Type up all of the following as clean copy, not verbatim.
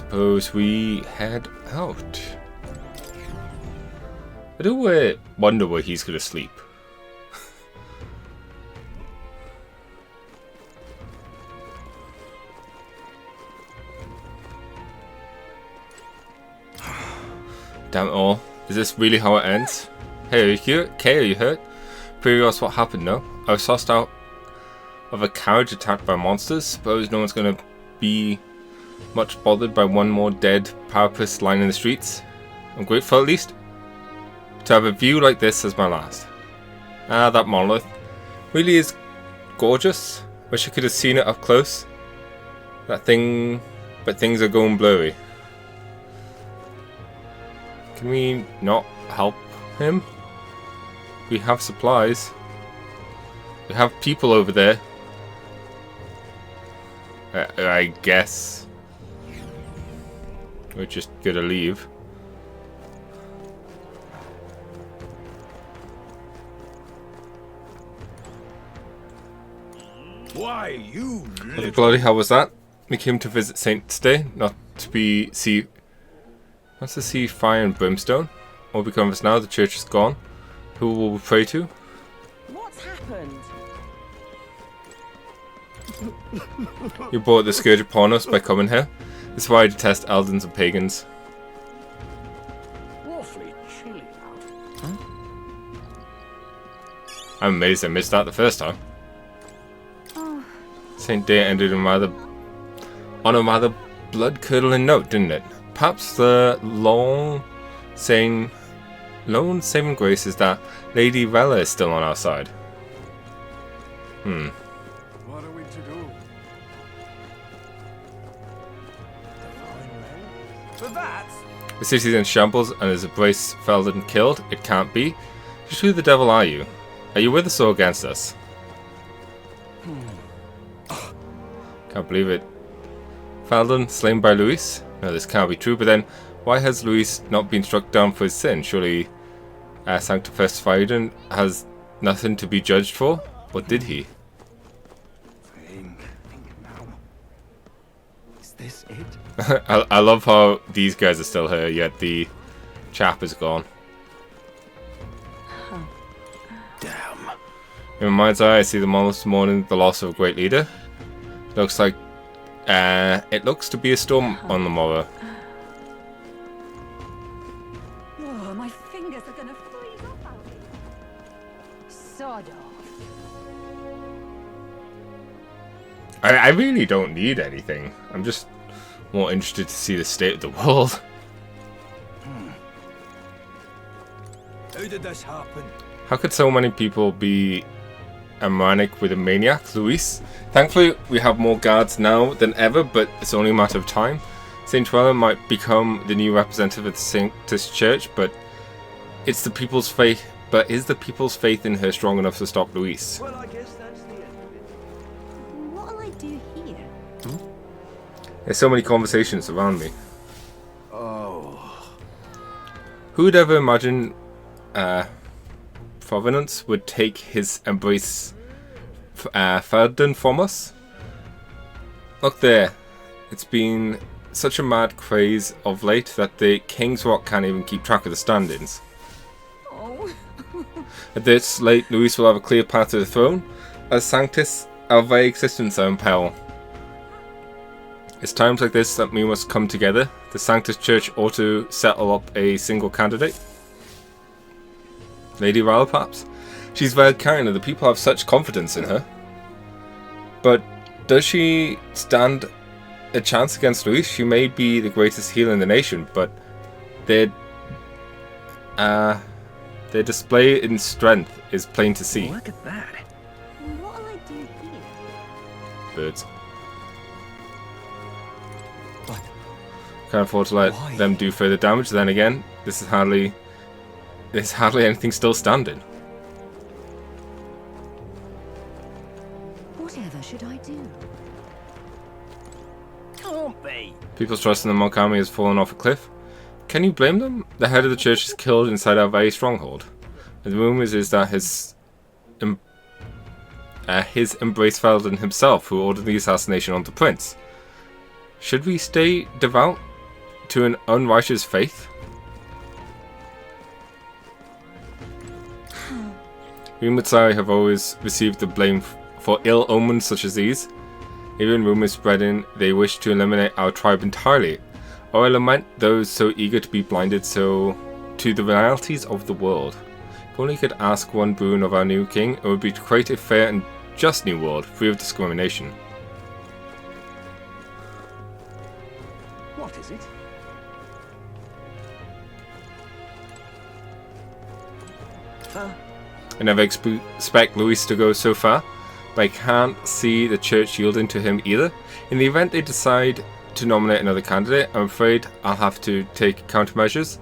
suppose we head out. I do wonder where he's gonna sleep. Damn it all. Is this really how it ends? Hey, are you here? Kay, are you hurt? Pretty us what happened, no? I was tossed out of a carriage attacked by monsters. Suppose no one's gonna be much bothered by one more dead parapet lining the streets. I'm grateful at least to have a view like this as my last. Ah, that monolith really is gorgeous. Wish I could have seen it up close. That thing, but things are going blurry. Can we not help him? We have supplies. We have people over there. I guess we're just gonna leave. Why you? What bloody hell was that? We came to visit Saints Day, not to see fire and brimstone. All become of us now. The church is gone. Who will we pray to? What's happened? You brought the scourge upon us by coming here. This is why I detest Eldons and pagans. Awfully chilly out. Huh? I'm amazed I missed that the first time. Oh. Saint Day ended on a rather blood-curdling note, didn't it? Perhaps the lone saving grace is that Lady Rella is still on our side. What are we to do? For that? The city's in shambles and is a brace felled and killed. It can't be. Just who the devil are you? Are you with us or against us? Can't believe it. Feldon slain by Luis? No, this can't be true, but then why has Luis not been struck down for his sin? Surely Sanctifest Faiden has nothing to be judged for? Or did he? Think now. Is this it? I love how these guys are still here, yet the chap is gone. Damn. In my mind's eye, I see the monolith mourning the loss of a great leader. Looks like it looks to be a storm on the morrow. Oh, my fingers are gonna freeze up out here. Sod off. I really don't need anything. I'm just more interested to see the state of the world. How did this happen? How could so many people be a manic with a maniac, Luis? Thankfully, we have more guards now than ever, but it's only a matter of time. Saint Rella might become the new representative of the Sanctus Church, but it's the people's faith. But is the people's faith in her strong enough to stop Luis? Well, I guess that's the end of it. What'll I do here? There's so many conversations around me. Oh. Who would ever imagine Provenance would take his embrace Ferdinand from us? Look there. It's been such a mad craze of late that the King's Rock can't even keep track of the standings. Oh. At this late, Luis will have a clear path to the throne. As Sanctus, our very existence are in peril. It's times like this that we must come together. The Sanctus Church ought to settle up a single candidate. Lady Rala, perhaps? She's very kind and the people have such confidence in her. But does she stand a chance against Luis? She may be the greatest healer in the nation, but their display in strength is plain to see. Look at that. What'll I do here? Birds. But Can't afford to let why? them do further damage. Then again, there's hardly anything still standing. Whatever should I do? Can't be. People's trust in the monk army has fallen off a cliff. Can you blame them? The head of the church is killed inside our very stronghold. And the rumours is that his embrace Feldon himself who ordered the assassination on the prince. Should we stay devout to an unrighteous faith? We Mutsari have always received the blame for ill omens such as these. Even rumors spreading they wish to eliminate our tribe entirely. Or I lament those so eager to be blinded to the realities of the world. If only could ask one boon of our new king, it would be to create a fair and just new world, free of discrimination. What is it? I never expect Luis to go so far, but I can't see the church yielding to him either. In the event they decide to nominate another candidate, I'm afraid I'll have to take countermeasures.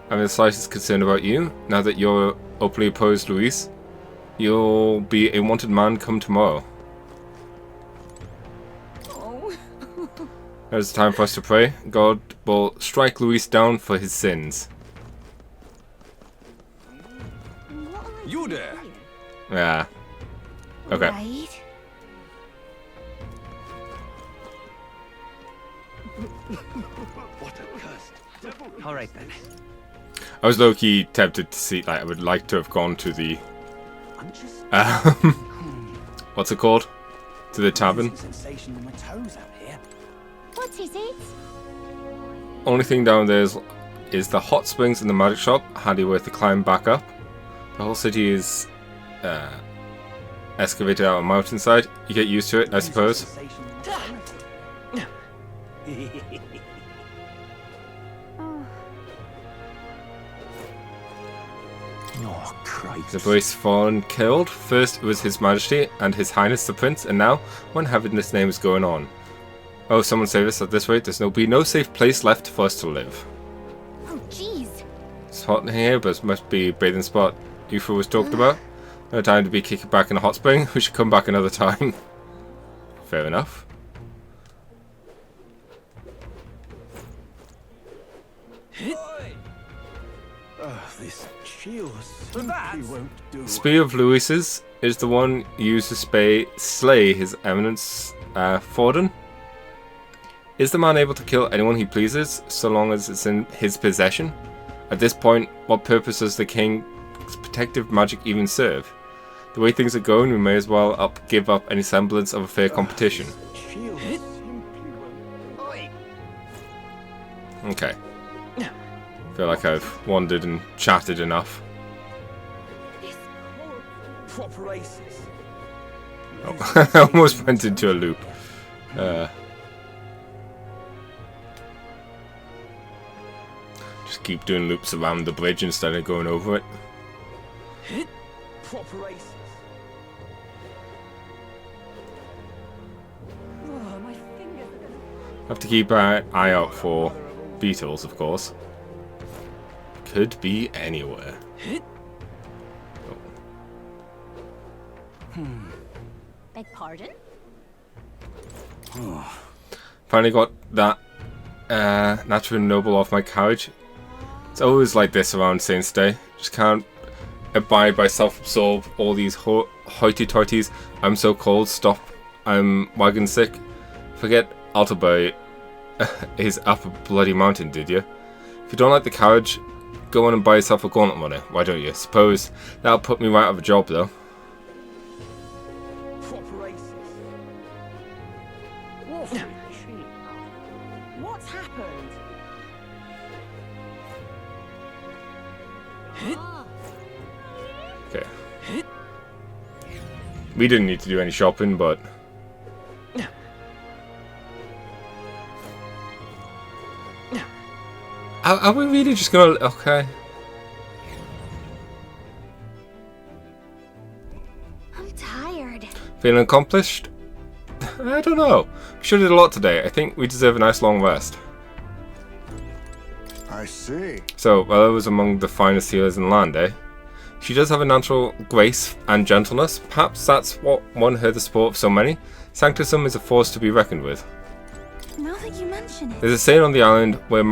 I'm the slightest concerned about you. Now that you're openly opposed, Luis, you'll be a wanted man come tomorrow. Oh. Now it's time for us to pray. God will strike Luis down for his sins. You there? Yeah. Okay. Right. What a curse. All right then. I was low-key tempted to see, like, I would like to have gone to the, I'm just what's it called? To the tavern. sensation in my toes out here. What is it? Only thing down there is the hot springs and the magic shop. Handy worth the climb back up. The whole city is excavated out on a mountainside. You get used to it, I suppose. Oh, Christ. The boy's fallen killed. First it was His Majesty and His Highness the Prince, and now one having this name is going on. Oh, someone save us. At this rate, there's no safe place left for us to live. Oh, jeez. It's hot in here, but it must be a bathing spot Ifrit was talked about. No time to be kicking back in a hot spring. We should come back another time. Fair enough. This shield simply won't do. Spear of Luis's is the one used to slay His Eminence Forden. Is the man able to kill anyone he pleases, so long as it's in his possession? At this point, what purpose does the king's protective magic even serve? The way things are going, we may as well give up any semblance of a fair competition. Shield simply won't. Okay. Feel like I've wandered and chatted enough. Proper aces. Oh, I almost went into a loop. Just keep doing loops around the bridge instead of going over it. Proper aces. Oh, my fingers are gonna... Have to keep an eye out for beetles, of course. Could be anywhere. Beg pardon? Finally got that natural noble off my carriage. It's always like this around Saints Day. Just can't abide by self-absorb all these hoity-toities. I'm so cold, stop, I'm wagon sick. Forget Altabury is up a bloody mountain, did you? If you don't like the carriage, go on and buy yourself a gauntlet money. Why don't you? Suppose that'll put me right out of a job, though. Proper aces. What's happened? Okay. We didn't need to do any shopping, but... Are we really just gonna... Okay. I'm tired. Feeling accomplished? I don't know. We sure did a lot today. I think we deserve a nice long rest. I see. So, Bella was among the finest healers in the land, eh? She does have a natural grace and gentleness. Perhaps that's what won her the support of so many. Sanctism is a force to be reckoned with. Now that you mention it. There's a saying on the island where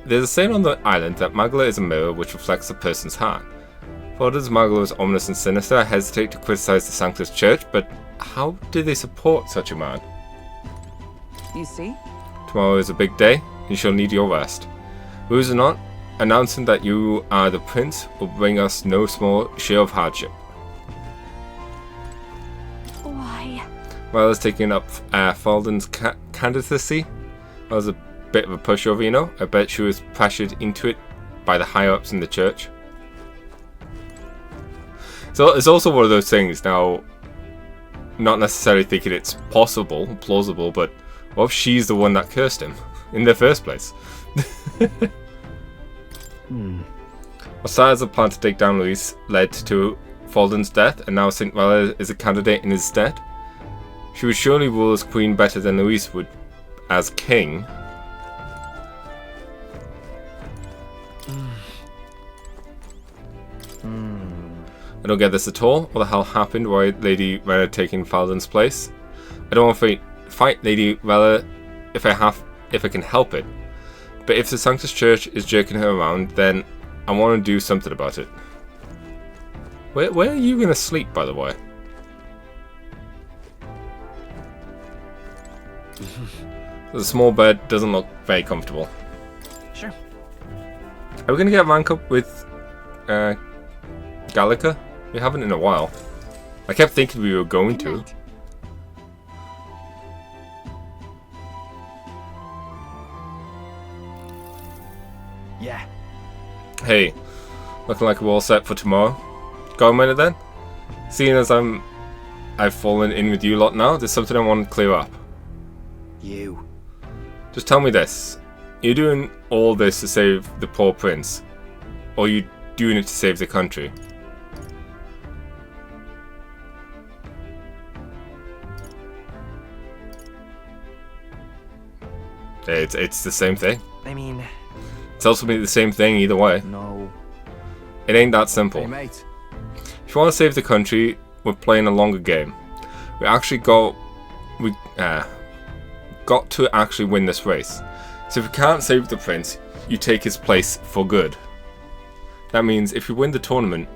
there's a saying on the island that Magla is a mirror which reflects a person's heart. For others, Magla is ominous and sinister. I hesitate to criticize the Sanctus Church, but how do they support such a man? You see? Tomorrow is a big day. You shall need your rest. Lose or not, announcing that you are the prince will bring us no small share of hardship. Why? Well, as taking up Falden's candidacy, that was a bit of a pushover, you know. I bet she was pressured into it by the higher-ups in the church. So it's also one of those things now, not necessarily thinking it's plausible, but what if she's the one that cursed him in the first place? What started as a plan to take down Luis led to Falden's death, and now St. Vela is a candidate in his stead. She would surely rule as queen better than Luis would as king. I don't get this at all. What the hell happened? Why Lady Vela taking Falden's place? I don't want to fight Lady Vela if I can help it. But if the Sanctus Church is jerking her around, then I want to do something about it. Where are you going to sleep, by the way? The small bed doesn't look very comfortable. Sure. Are we going to get rank up with Gallica? We haven't in a while. I kept thinking we were going to. Yeah. Hey, looking like we're all set for tomorrow. Go a minute then. Seeing as I've fallen in with you lot now, there's something I want to clear up. You. Just tell me this. You're doing all this to save the poor prince? Or are you doing it to save the country? It's the same thing. I mean... It's ultimately the same thing either way. No. It ain't that simple. Hey, mate. If you want to save the country, we're playing a longer game. We got to actually win this race. So if you can't save the prince, you take his place for good. That means if you win the tournament,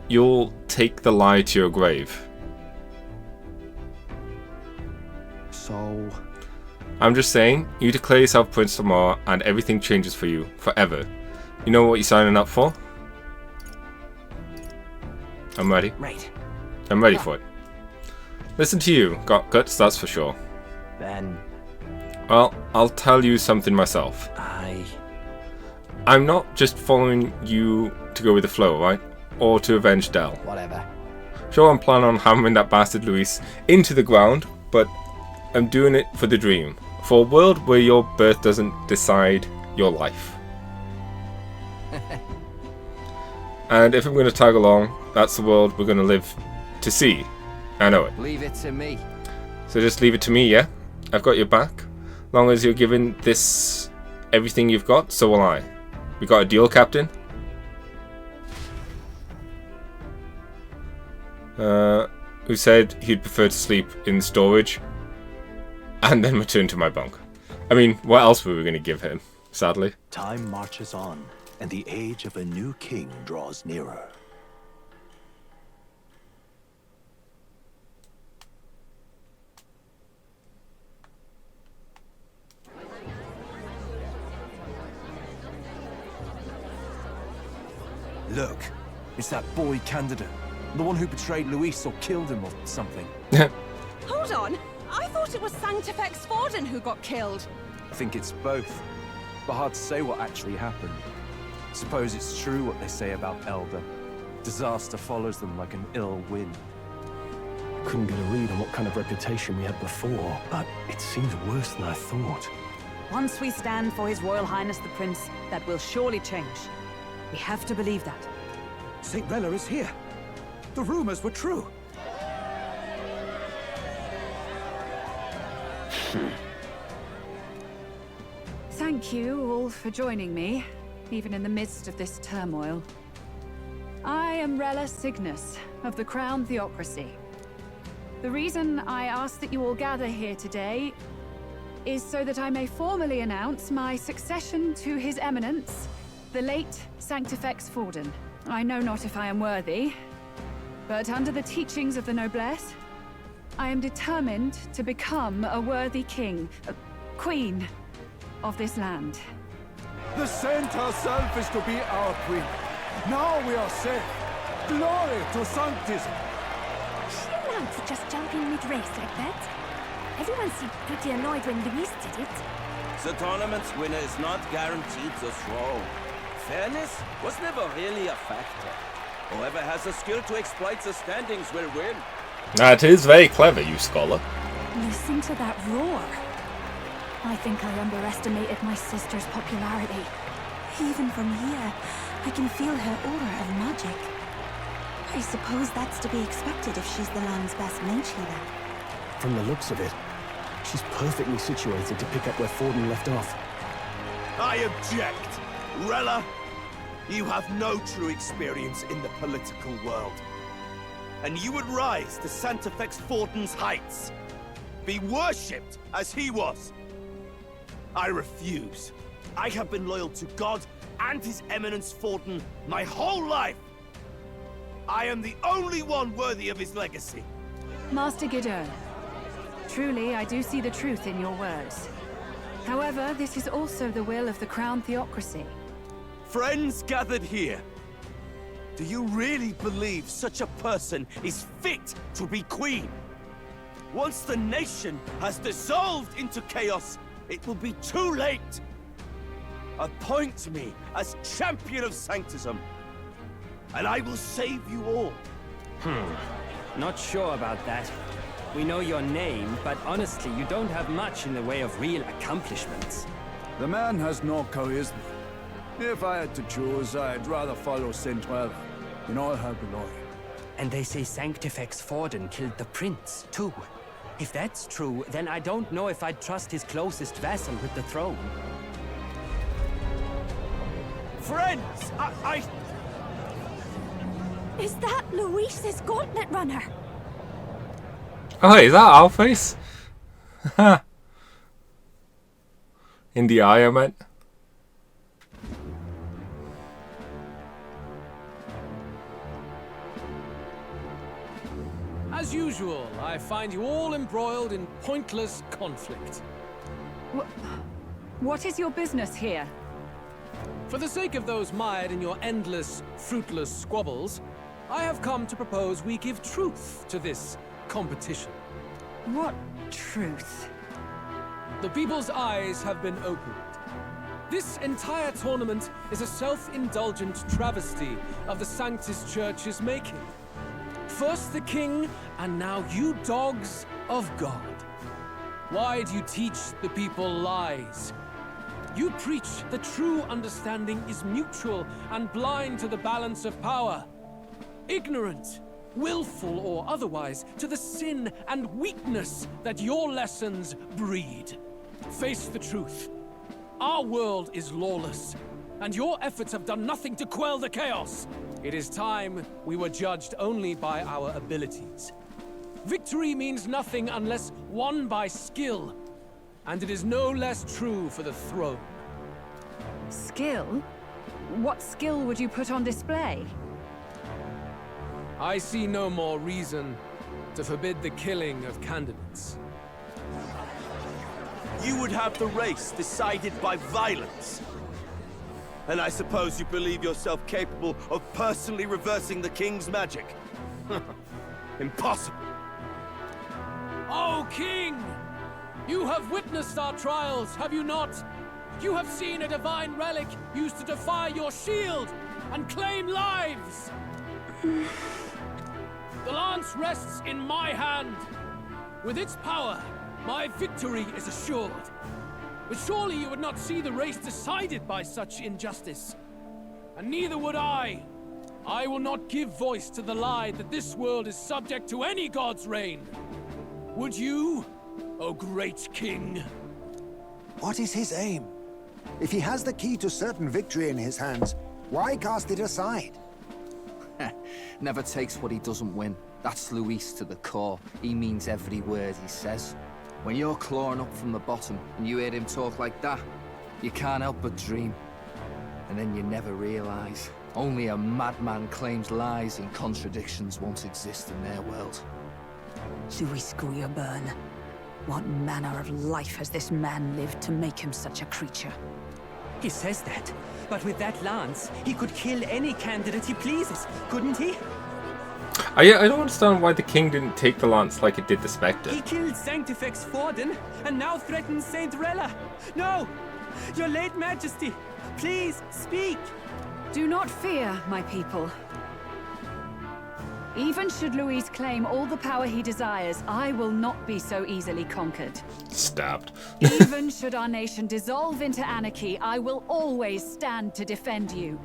you'll take the lie to your grave. So... I'm just saying, you declare yourself prince tomorrow and everything changes for you, forever. You know what you're signing up for? I'm ready. Right. I'm ready for it. Listen to you, got guts, that's for sure. Then... Well, I'll tell you something myself. I'm not just following you to go with the flow, right? Or to avenge Del. Whatever. Sure, I'm planning on hammering that bastard Luis into the ground, but I'm doing it for the dream. For a world where your birth doesn't decide your life. And if I'm going to tag along, that's the world we're going to live to see. I know it. Leave it to me. So just leave it to me, yeah? I've got your back. Long as you're giving this everything you've got, so will I. We got a deal, Captain? Who said he'd prefer to sleep in storage and then return to my bunk. I mean, what else were we going to give him, sadly? Time marches on, and the age of a new king draws nearer. Look, it's that boy candidate. The one who betrayed Luis or killed him or something. Hold on! I thought it was Sanctifex Forden who got killed. I think it's both. But hard to say what actually happened. Suppose it's true what they say about Elder. Disaster follows them like an ill wind. Couldn't get a read on what kind of reputation we had before, but it seems worse than I thought. Once we stand for His Royal Highness the Prince, that will surely change. We have to believe that. St. Vela is here. The rumors were true. Thank you all for joining me, even in the midst of this turmoil. I am Rella Cygnus of the Crown Theocracy. The reason I ask that you all gather here today is so that I may formally announce my succession to His Eminence, the late Sanctifex Forden. I know not if I am worthy, but under the teachings of the noblesse, I am determined to become a worthy king, queen, of this land. The saint herself is to be our queen. Now we are safe. Glory to Sanctism. Is she allowed to just jump in mid-race like that? Everyone seemed pretty annoyed when Luis did it. The tournament's winner is not guaranteed the throne. Fairness was never really a factor. Whoever has the skill to exploit the standings will win. That is very clever, you scholar. Listen to that roar. I think I underestimated my sister's popularity. Even from here, I can feel her aura of magic. I suppose that's to be expected if she's the land's best mage healer. From the looks of it, she's perfectly situated to pick up where Forden left off. I object. Rella, you have no true experience in the political world. And you would rise to Santefex Forden's heights. Be worshipped as he was. I refuse. I have been loyal to God and His Eminence Forden my whole life. I am the only one worthy of his legacy. Master Gideon, truly I do see the truth in your words. However, this is also the will of the Crown Theocracy. Friends gathered here, do you really believe such a person is fit to be queen? Once the nation has dissolved into chaos, it will be too late. Appoint me as champion of Sanctism, and I will save you all. Not sure about that. We know your name, but honestly, you don't have much in the way of real accomplishments. The man has no charisma. If I had to choose, I'd rather follow Saint Rella in all her glory. And they say Sanctifex Forden killed the prince, too. If that's true, then I don't know if I'd trust his closest vassal with the throne. Friends, I... Is that Luis's gauntlet runner? Oh, is that our face? In the eye, I meant. As usual, I find you all embroiled in pointless conflict. What is your business here? For the sake of those mired in your endless, fruitless squabbles, I have come to propose we give truth to this competition. What truth? The people's eyes have been opened. This entire tournament is a self-indulgent travesty of the Sanctus Church's making. First the king, and now you dogs of God. Why do you teach the people lies? You preach the true understanding is mutual and blind to the balance of power. Ignorant, willful or otherwise, to the sin and weakness that your lessons breed. Face the truth. Our world is lawless, and your efforts have done nothing to quell the chaos. It is time we were judged only by our abilities. Victory means nothing unless won by skill, and it is no less true for the throne. Skill? What skill would you put on display? I see no more reason to forbid the killing of candidates. You would have the race decided by violence. And I suppose you believe yourself capable of personally reversing the king's magic? Impossible. Oh, King! You have witnessed our trials, have you not? You have seen a divine relic used to defy your shield and claim lives! The lance rests in my hand. With its power, my victory is assured. But surely you would not see the race decided by such injustice. And neither would I. I will not give voice to the lie that this world is subject to any god's reign. Would you, O great king? What is his aim? If he has the key to certain victory in his hands, why cast it aside? Never takes what he doesn't win. That's Luis to the core. He means every word he says. When you're clawing up from the bottom and you hear him talk like that, you can't help but dream. And then you never realize. Only a madman claims lies and contradictions won't exist in their world. Should we screw your burn? What manner of life has this man lived to make him such a creature? He says that, but with that lance, he could kill any candidate he pleases, couldn't he? I don't understand why the king didn't take the lance like it did the Spectre. He killed Sanctifex Forden, and now threatens Saint Rella. No! Your late majesty, please, speak! Do not fear, my people. Even should Louis claim all the power he desires, I will not be so easily conquered. Stabbed. Even should our nation dissolve into anarchy, I will always stand to defend you.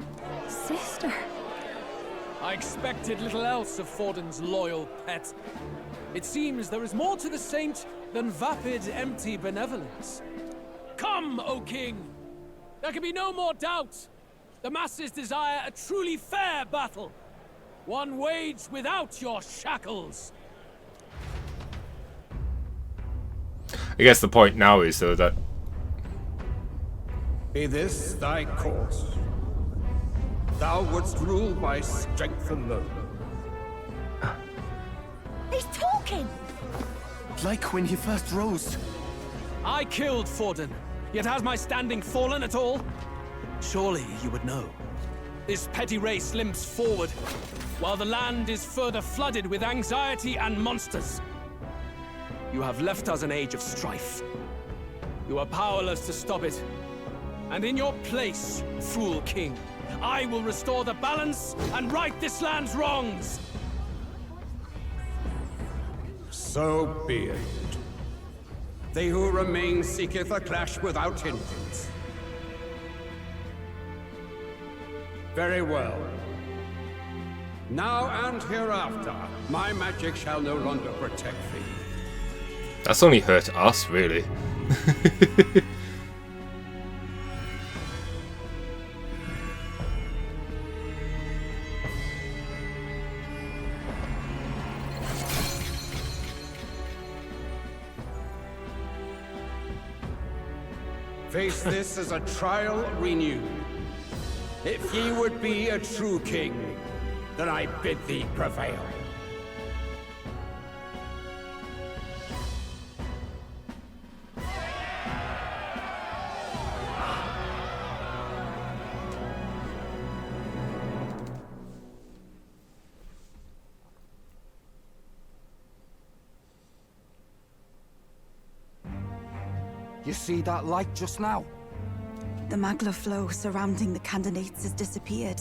Sister. I expected little else of Forden's loyal pet. It seems there is more to the saint than vapid, empty benevolence. Come, O king! There can be no more doubt. The masses desire a truly fair battle. One waged without your shackles. I guess the point now is, though, that... Be this thy course. Thou wouldst rule by strength alone. He's talking! Like when he first rose. I killed Forden, yet has my standing fallen at all? Surely you would know. This petty race limps forward, while the land is further flooded with anxiety and monsters. You have left us an age of strife. You are powerless to stop it. And in your place, fool king, I will restore the balance and right this land's wrongs! So be it. They who remain seeketh a clash without hindrance. Very well. Now and hereafter, my magic shall no longer protect thee. That's only hurt us, really. Face this as a trial renewed. If ye would be a true king, then I bid thee prevail. You see that light just now? The magla flow surrounding the candidates has disappeared.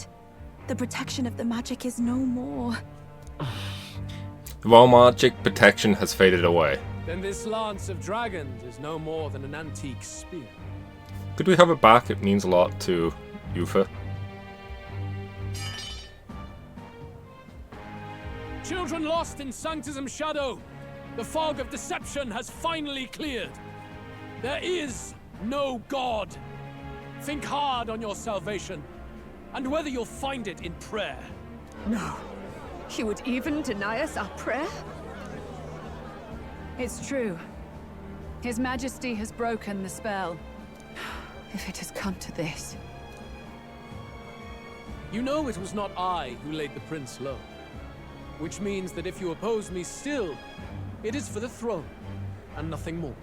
The protection of the magic is no more. The royal magic protection has faded away. Then this lance of dragons is no more than an antique spear. Could we have it back? It means a lot to Yufa. Children lost in Sanctism's shadow! The fog of deception has finally cleared! There is no God! Think hard on your salvation, and whether you'll find it in prayer. No. He would even deny us our prayer? It's true. His Majesty has broken the spell. If it has come to this. You know it was not I who laid the prince low. Which means that if you oppose me still, it is for the throne, and nothing more.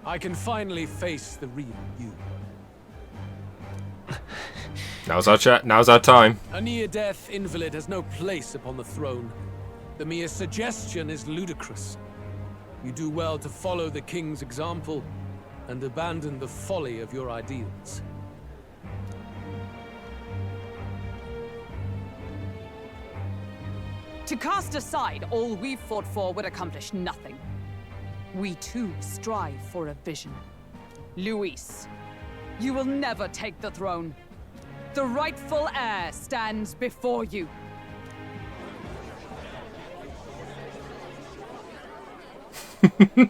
I can finally face the real you. Now's our chat. Now's our time. A near-death invalid has no place upon the throne. The mere suggestion is ludicrous. You do well to follow the king's example and abandon the folly of your ideals. To cast aside all we've fought for would accomplish nothing. We too strive for a vision. Luis, you will never take the throne. The rightful heir stands before you.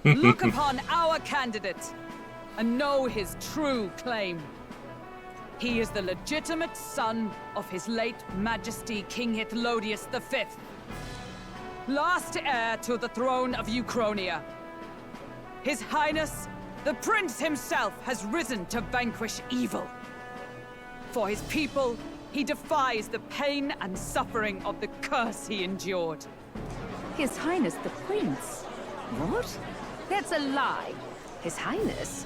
Look upon our candidate and know his true claim. He is the legitimate son of his late Majesty King Hythlodius V, last heir to the throne of Uchronia. His Highness, the Prince himself, has risen to vanquish evil. For his people, he defies the pain and suffering of the curse he endured. His Highness the Prince? What? That's a lie. His Highness,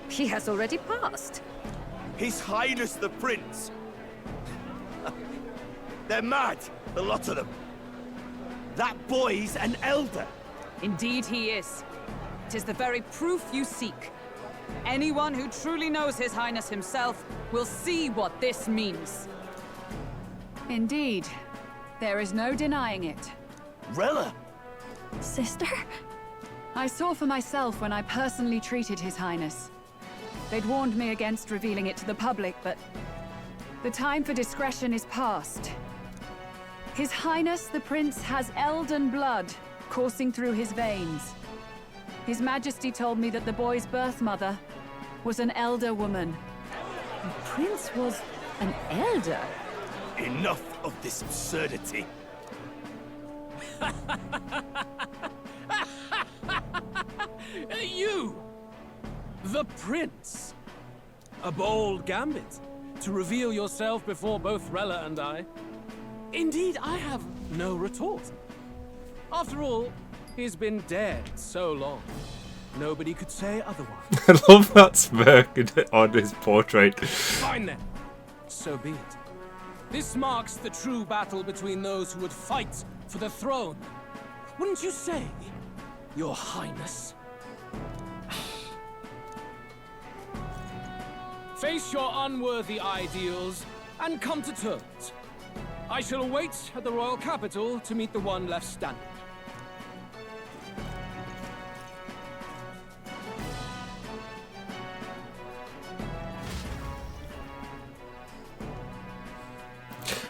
he has already passed. His Highness the Prince! They're mad, the lot of them. That boy's an elder. Indeed he is. It is the very proof you seek. Anyone who truly knows His Highness himself will see what this means. Indeed. There is no denying it. Rella! Sister? I saw for myself when I personally treated His Highness. They'd warned me against revealing it to the public, but the time for discretion is past. His Highness the Prince has Elden blood coursing through his veins. His Majesty told me that the boy's birth mother was an elder woman. The Prince was an elder? Enough of this absurdity. You! The Prince! A bold gambit to reveal yourself before both Rella and I. Indeed, I have no retort. After all, he's been dead so long. Nobody could say otherwise. I love that smirk on his portrait. Fine then. So be it. This marks the true battle between those who would fight for the throne. Wouldn't you say, Your Highness? Face your unworthy ideals and come to terms. I shall await at the royal capital to meet the one left standing.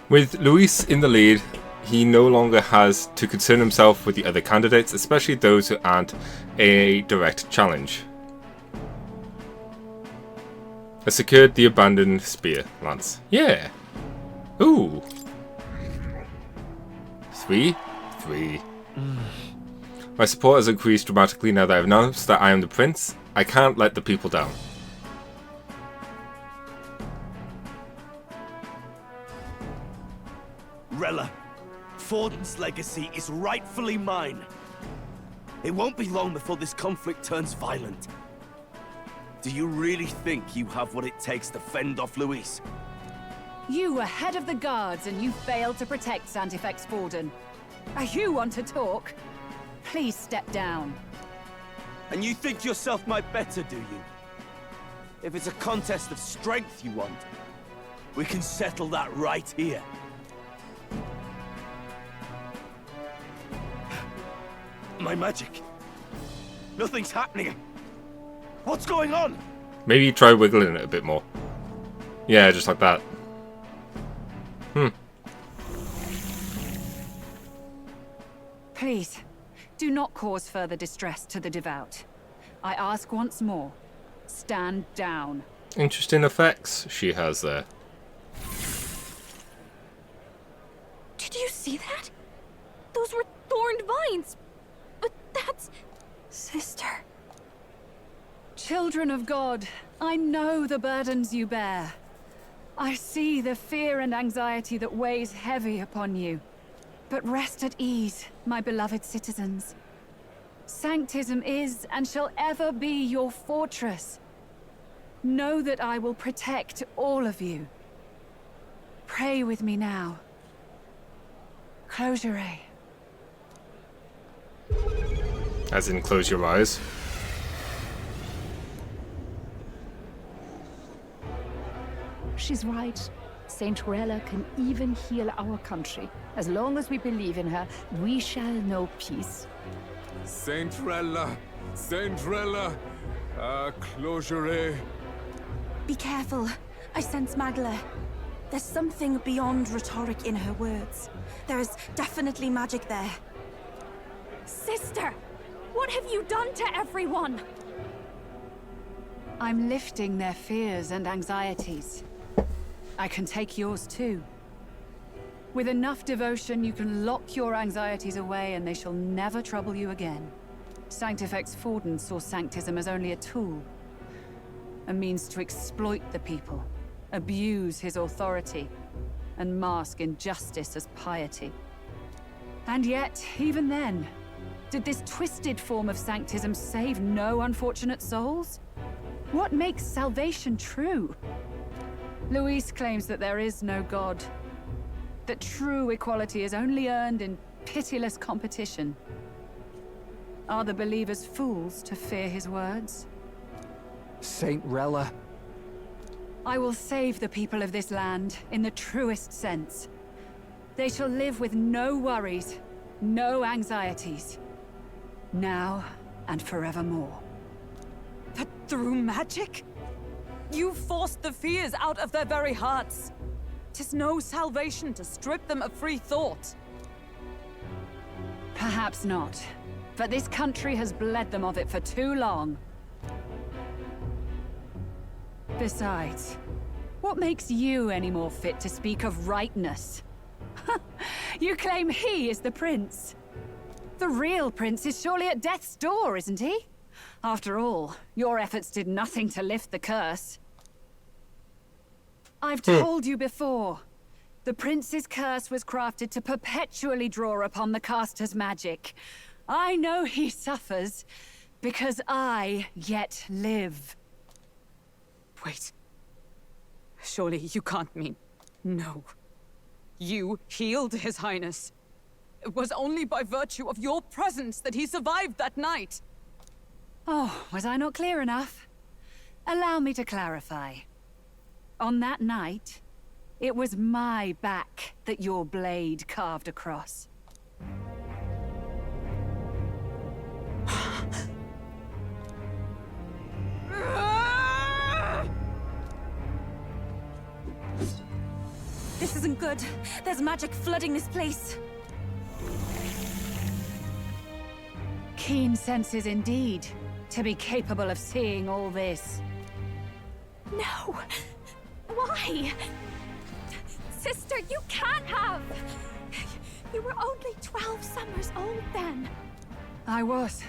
With Luis in the lead, he no longer has to concern himself with the other candidates, especially those who aren't a direct challenge. I secured the abandoned spear lance. Yeah. Ooh. 3. My support has increased dramatically now that I've announced that I am the prince. I can't let the people down. Rella, Forden's legacy is rightfully mine. It won't be long before this conflict turns violent. Do you really think you have what it takes to fend off Luis? You were head of the guards and you failed to protect Santifex Forden. You want to talk? Please step down. And you think yourself my better, do you? If it's a contest of strength you want, we can settle that right here. My magic. Nothing's happening. What's going on? Maybe try wiggling it a bit more. Yeah, just like that. Please, do not cause further distress to the devout. I ask once more, stand down. Interesting effects she has there. Did you see that? Those were thorned vines. But that's... Sister. Children of God, I know the burdens you bear. I see the fear and anxiety that weighs heavy upon you. But rest at ease, my beloved citizens. Sanctism is and shall ever be your fortress. Know that I will protect all of you. Pray with me now. Close your eyes. As in, close your eyes. She's right. Saint Rella can even heal our country. As long as we believe in her, we shall know peace. Saint Rella! Closure. Be careful. I sense Magla. There's something beyond rhetoric in her words. There is definitely magic there. Sister! What have you done to everyone? I'm lifting their fears and anxieties. I can take yours too. With enough devotion, you can lock your anxieties away and they shall never trouble you again. Sanctifex Forden saw Sanctism as only a tool. A means to exploit the people, abuse his authority, and mask injustice as piety. And yet, even then, Did this twisted form of sanctism save no unfortunate souls? What makes salvation true? Luis claims that there is no God. That true equality is only earned in pitiless competition. Are the believers fools to fear his words? Saint Rella. I will save the people of this land in the truest sense. They shall live with no worries, no anxieties. Now and forevermore. But through magic? You forced the fears out of their very hearts. 'Tis no salvation to strip them of free thought. Perhaps not. But this country has bled them of it for too long. Besides, what makes you any more fit to speak of rightness? You claim he is the prince. The real prince is surely at death's door, isn't he? After all, your efforts did nothing to lift the curse. I've told you before. The prince's curse was crafted to perpetually draw upon the caster's magic. I know he suffers, because I yet live. Wait. Surely you can't mean... No. You healed His Highness. It was only by virtue of your presence that he survived that night. Oh, was I not clear enough? Allow me to clarify. On that night, it was my back that your blade carved across. This isn't good. There's magic flooding this place. Keen senses indeed, to be capable of seeing all this. No! Why? Sister, you can't have! You were only 12 summers old then. I was.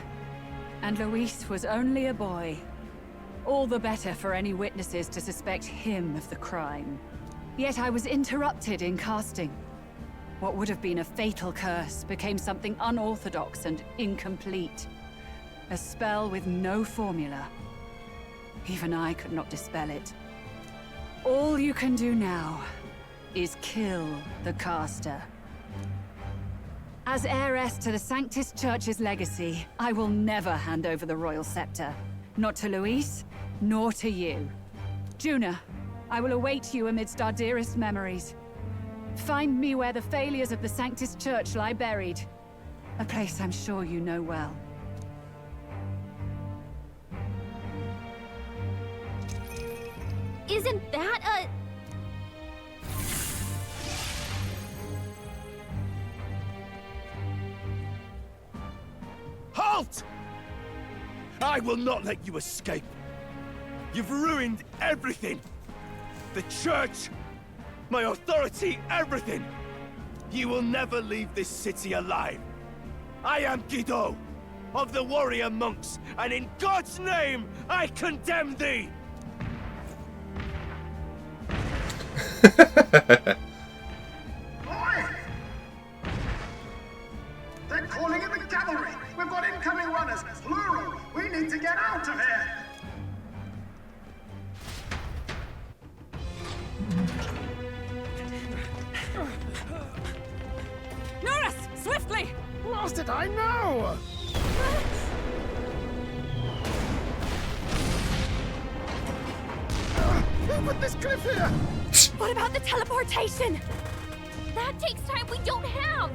And Luis was only a boy. All the better for any witnesses to suspect him of the crime. Yet I was interrupted in casting. What would have been a fatal curse became something unorthodox and incomplete. A spell with no formula. Even I could not dispel it. All you can do now is kill the caster. As heiress to the Sanctus Church's legacy, I will never hand over the royal scepter. Not to Luis, nor to you. Juna, I will await you amidst our dearest memories. Find me where the failures of the Sanctus Church lie buried. A place I'm sure you know well. Isn't that a... Halt! I will not let you escape. You've ruined everything. The church, my authority, everything. You will never leave this city alive. I am Guido, of the warrior monks, and in God's name, I condemn thee! Boy! They're calling in the cavalry! We've got incoming runners, plural! We need to get out of here! Norris, swiftly! Lost it, I know! Who put this cliff here? What about the teleportation? That takes time we don't have!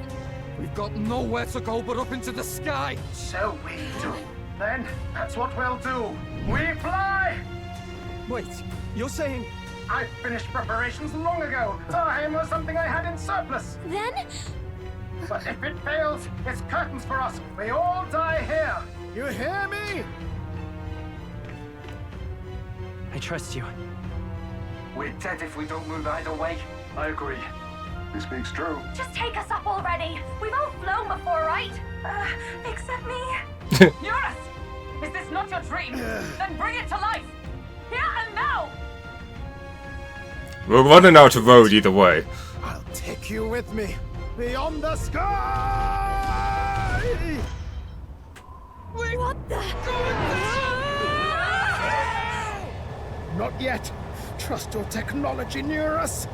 We've got nowhere to go but up into the sky! So we do. Then, that's what we'll do. We fly! Wait, you're saying... I finished preparations long ago. Time was something I had in surplus. Then? But if it fails, it's curtains for us. We all die here. You hear me? I trust you. We're dead if we don't move either way. I agree. He speaks true. Just take us up already. We've all flown before, right? Except me. Eurus! Is this not your dream? Then bring it to life! Here and now! We're running out of road either way. I'll take you with me. Beyond the sky! What the? Not yet. Trust your technology near us.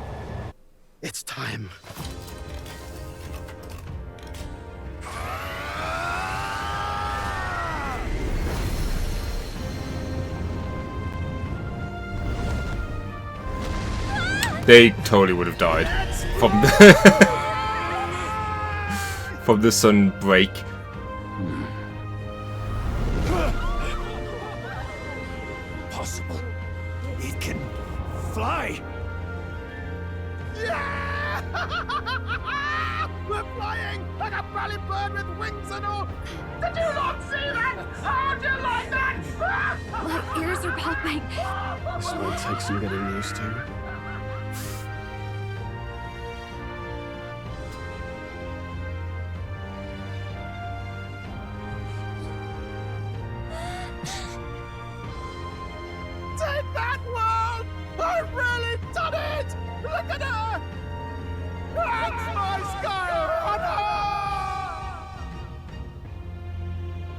It's time. They totally would have died from from the sun break. Possible. It can fly. Yeah! We're flying like a bally bird with wings and all. Did you not see that? How do you like that? My ears are popping. This might take some getting used to. Take that, world! I've really done it! Look at her! That's my sky!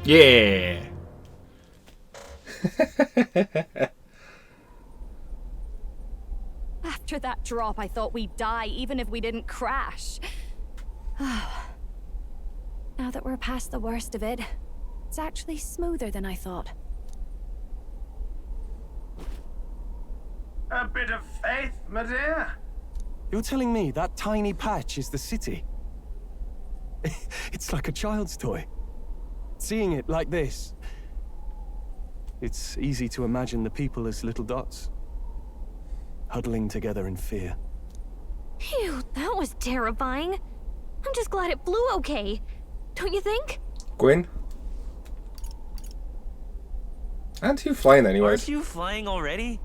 Yeah. After that drop, I thought we'd die, even if we didn't crash. Now that we're past the worst of it, it's actually smoother than I thought. A bit of faith, my dear. You're telling me that tiny patch is the city? It's like a child's toy. Seeing it like this, it's easy to imagine the people as little dots, huddling together in fear. Phew, that was terrifying. I'm just glad it flew okay. Don't you think? Gwyn? Aren't you flying anyways? Aren't you flying already?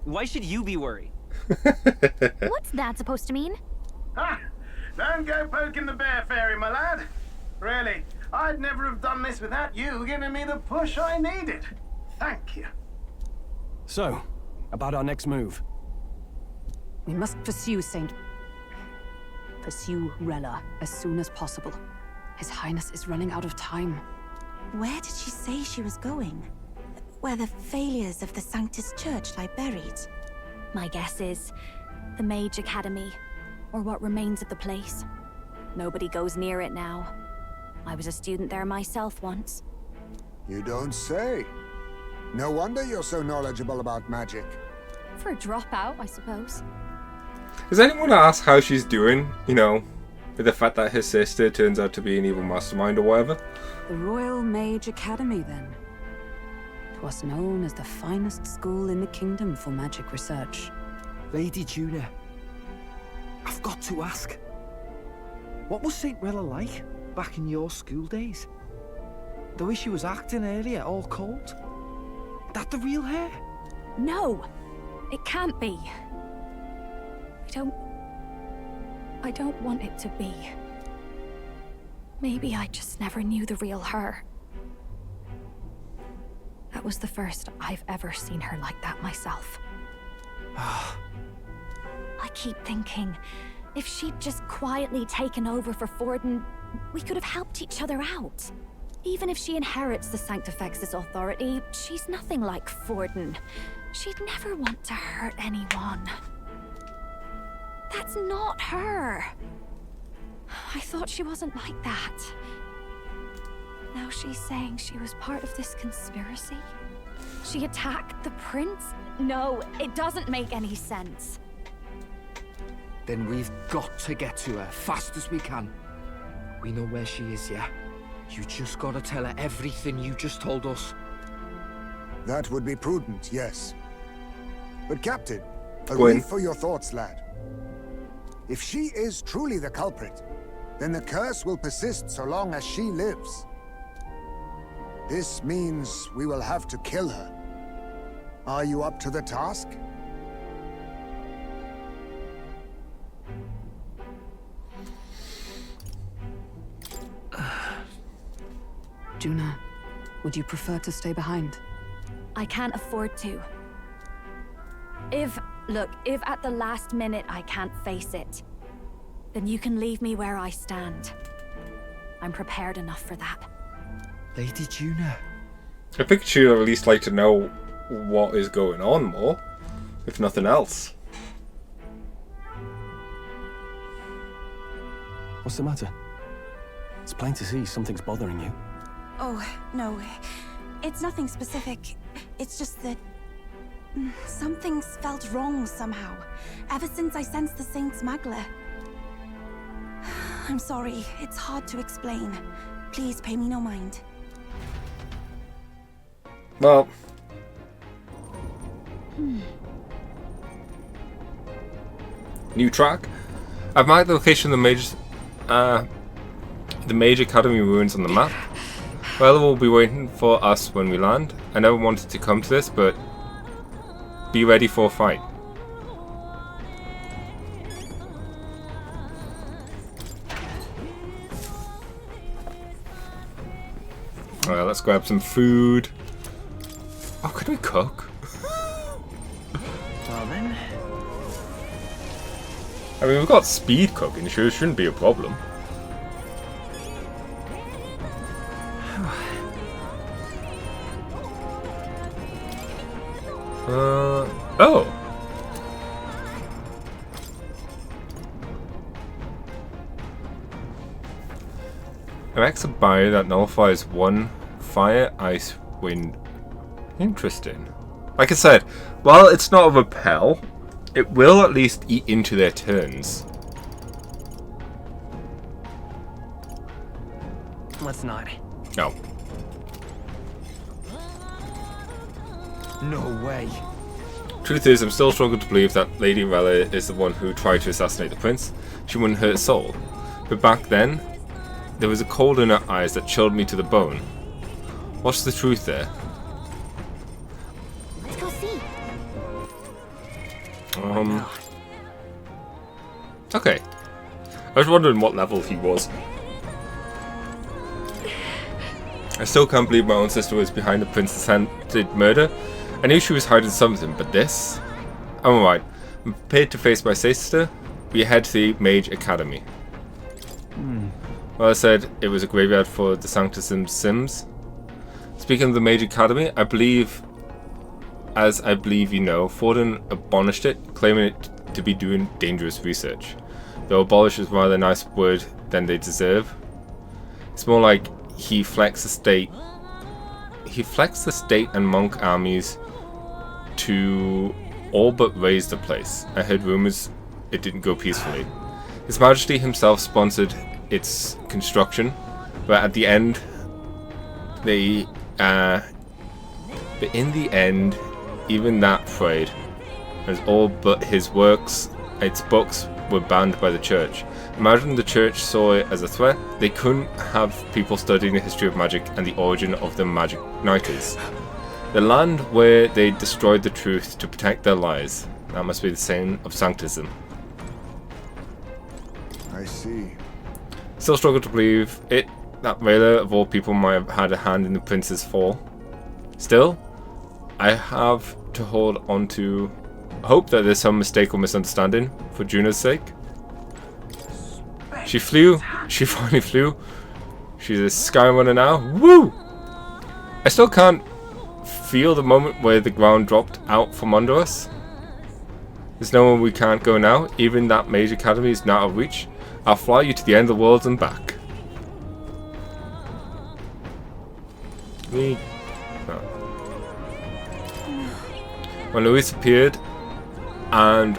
Why should you be worried? What's that supposed to mean? Ha! Don't go poking the bear fairy, my lad. Really, I'd never have done this without you giving me the push I needed. Thank you. So, about our next move. We must pursue Rella as soon as possible. His Highness is running out of time. Where did she say she was going? Where the failures of the Sanctus Church lie buried? My guess is the Mage Academy, or what remains of the place. Nobody goes near it now. I was a student there myself once. You don't say. No wonder you're so knowledgeable about magic. For a dropout, I suppose. Does anyone ask how she's doing? You know, with the fact that her sister turns out to be an evil mastermind or whatever? The Royal Mage Academy, then. 'Twas known as the finest school in the kingdom for magic research. Lady Juna, I've got to ask. What was St. Rella like back in your school days? The way she was acting earlier, all cold? That the real her? No! It can't be. I don't want it to be. Maybe I just never knew the real her. That was the first I've ever seen her like that myself. I keep thinking, if she'd just quietly taken over for Forden, we could have helped each other out. Even if she inherits the Sanctifex's authority, she's nothing like Forden. She'd never want to hurt anyone. That's not her. I thought she wasn't like that. Now she's saying she was part of this conspiracy? She attacked the prince? No, it doesn't make any sense. Then we've got to get to her fast as we can. We know where she is, yeah? You just gotta tell her everything you just told us. That would be prudent, yes. But Captain, a Gwyn. relief for your thoughts, lad. If she is truly the culprit, then the curse will persist so long as she lives. This means we will have to kill her. Are you up to the task? Juna, would you prefer to stay behind? I can't afford to. If at the last minute I can't face it, then you can leave me where I stand. I'm prepared enough for that. Lady Juna. I think she'd at least like to know what is going on more, if nothing else. What's the matter? It's plain to see something's bothering you. Oh, no. It's nothing specific. It's just that... something's felt wrong somehow, ever since I sensed the Saint's Magla. I'm sorry, it's hard to explain. Please pay me no mind. Well... New track. I've marked the location of the major academy ruins on the map. Well, will be waiting for us when we land. I never wanted to come to this, but be ready for a fight. Alright, let's grab some food. Oh, can we cook? Well then. I mean, we've got speed cooking, sure, shouldn't be a problem. Oh! Erects a barrier that nullifies one fire, ice, wind. Interesting. Like I said, while it's not a repel, it will at least eat into their turns. Let's not. No. No way. Truth is, I'm still struggling to believe that Lady Rella is the one who tried to assassinate the prince. She wouldn't hurt a soul. But back then, there was a cold in her eyes that chilled me to the bone. What's the truth there? Let's go see. Okay. I was wondering what level he was. I still can't believe my own sister was behind the princess-handed murder. I knew she was hiding something, but this? I'm alright. I'm prepared to face my sister. We head to the Mage Academy. Well, I said it was a graveyard for the Sanctus Sims. Speaking of the Mage Academy, I believe you know, Forden abolished it, claiming it to be doing dangerous research. Though abolish is rather a nice word than they deserve. It's more like he flexed the state and monk armies to all but raise the place. I heard rumors it didn't go peacefully. His Majesty himself sponsored its construction, but at the end, but in the end, even that failed, as all but its books were banned by the church. Imagine the church saw it as a threat. They couldn't have people studying the history of magic and the origin of the magic knighters. The land where they destroyed the truth to protect their lies. That must be the same of Sanctism. I see. Still struggle to believe it, that Rayla of all people might have had a hand in the prince's fall. Still, I have to hold on to hope that there's some mistake or misunderstanding for Juna's sake. She flew. She finally flew. She's a sky runner now. Woo! I still can't feel the moment where the ground dropped out from under us. There's nowhere we can't go now. Even that Mage Academy is now out of reach. I'll fly you to the end of the world and back. When Luis appeared and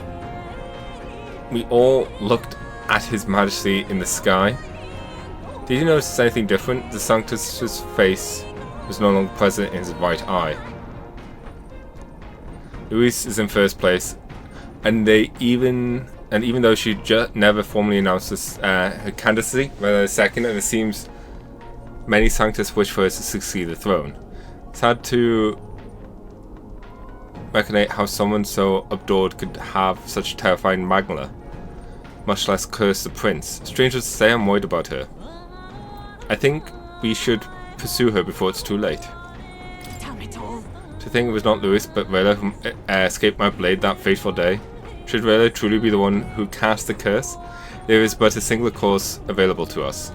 we all looked at His Majesty in the sky, did you notice anything different? The Sanctus's face was no longer present in his right eye. Luis is in first place, and even though she never formally announced her candidacy, rather second, and it seems many Sanctus wish for her to succeed the throne. It's hard to recognize how someone so adored could have such a terrifying magna, much less curse the prince. Strange to say, I'm worried about her. I think we should pursue her before it's too late. Tell me, Toll. To think it was not Louis but Rayla who escaped my blade that fateful day. Should Rayla truly be the one who cast the curse, there is but a single course available to us.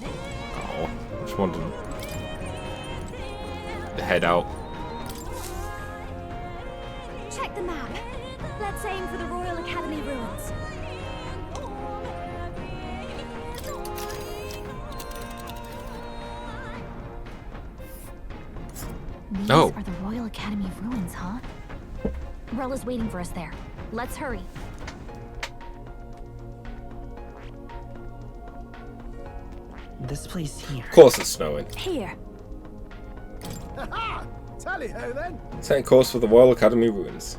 Oh. want to head out. Check the map. Let's aim for the Royal Academy ruins. These Oh. are the Royal Academy ruins, huh? Rella's waiting for us there. Let's hurry. This place here. Of course it's snowing. Here. Tally-ho then. Setting course for the Royal Academy ruins.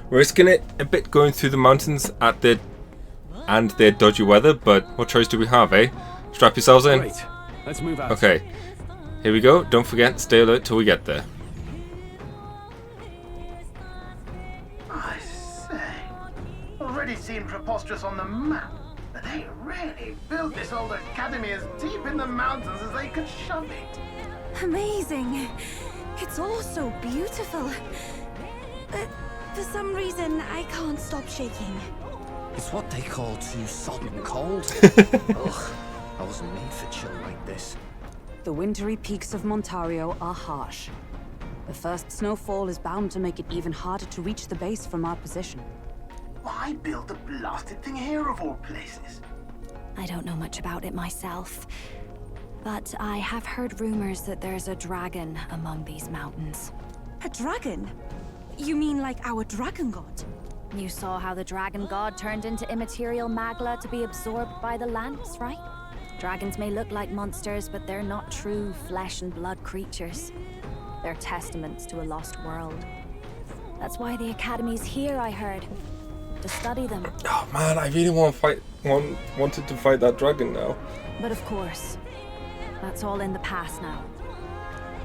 Risking it a bit going through the mountains at their dodgy weather, but what choice do we have, eh? Strap yourselves in. Great. Let's move out. Okay. Here we go. Don't forget, stay alert till we get there. I say, already seen preposterous on the map, but they really built this old academy as deep in the mountains as they could shove it. Amazing. It's all so beautiful. But for some reason, I can't stop shaking. It's what they call too sodden cold. Ugh, I wasn't made for chill like this. The wintry peaks of Montario are harsh. The first snowfall is bound to make it even harder to reach the base from our position. Why build the blasted thing here of all places? I don't know much about it myself, but I have heard rumors that there's a dragon among these mountains. A dragon? You mean like our dragon god? You saw how the dragon god turned into immaterial magla to be absorbed by the Lance, right? Dragons may look like monsters, but they're not true flesh and blood creatures. They're testaments to a lost world. That's why the Academy's here, I heard. To study them. Oh man, I really wanted to fight that dragon now. But of course, that's all in the past now.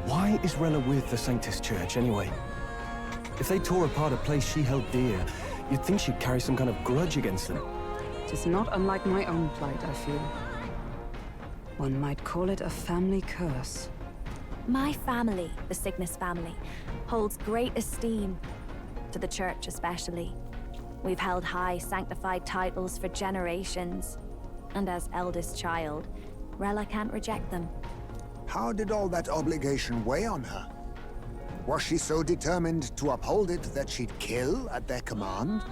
Why is Rella with the Sanctus Church anyway? If they tore apart a place she held dear, you'd think she'd carry some kind of grudge against them. It is not unlike my own plight, I feel. One might call it a family curse. My family, the Cygnus family, holds great esteem, to the church especially. We've held high sanctified titles for generations, and as eldest child, Rella can't reject them. How did all that obligation weigh on her? Was she so determined to uphold it that she'd kill at their command?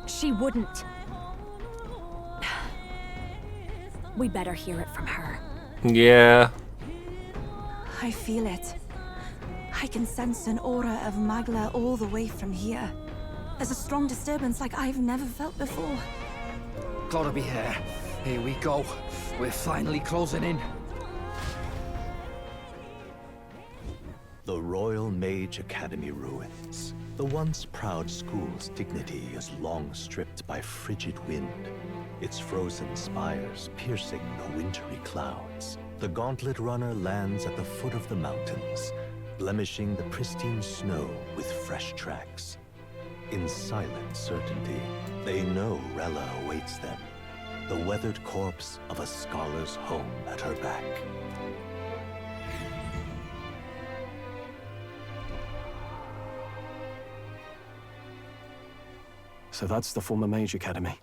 She wouldn't. We'd better hear it from her. Yeah. I feel it. I can sense an aura of Magla all the way from here. There's a strong disturbance like I've never felt before. Gotta be here. Here we go. We're finally closing in. The Royal Mage Academy ruins. The once proud school's dignity is long stripped by frigid wind, its frozen spires piercing the wintry clouds. The gauntlet runner lands at the foot of the mountains, blemishing the pristine snow with fresh tracks. In silent certainty, they know Rella awaits them, the weathered corpse of a scholar's home at her back. So that's the former Mage Academy.